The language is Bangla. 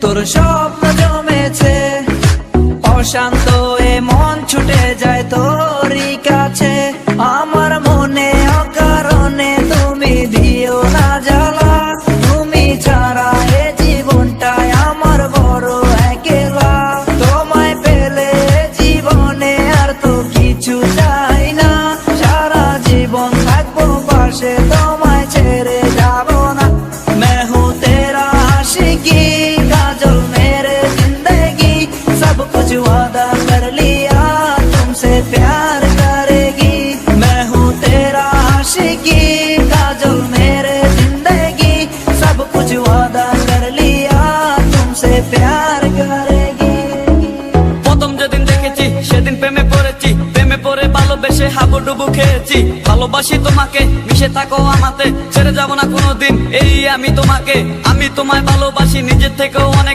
তোর স্বপ্ন জমেছে অশান্ত এ মন ছুটে যায় তোরই কাছে। আমার মনে অকারণে তুমি দিও না জ্বালা, তুমি ছাড়া এ জীবনটাই আমার বড় একলা। তোমায় পেলে জীবনে আর তো কিছু চাই না, সারা জীবন থাকবো পাশে, তোমায় ছেড়ে যাব না। मैं हूँ तेरा आशिकी काजल मेरे जिंदगी, सब कुछ वादा कर लिया तुमसे प्यार करेगी। मैं हूँ तेरा आशिकी काजल मेरे जिंदगी, सब कुछ वादा कर लिया तुमसे प्यार करेगी। প্রথম যেদিন দেখেছি সেদিন প্রেমে পড়েছি, প্রেমে পড়ে ভালোবেসে হাবুডুবু খেয়েছি। ভালোবাসি তোমাকে, মিশে থাকো আমাতে, ছেড়ে যাব না কোনোদিন এই আমি তোমাকে। আমি তোমায় ভালোবাসি নিজের থেকেও অনেক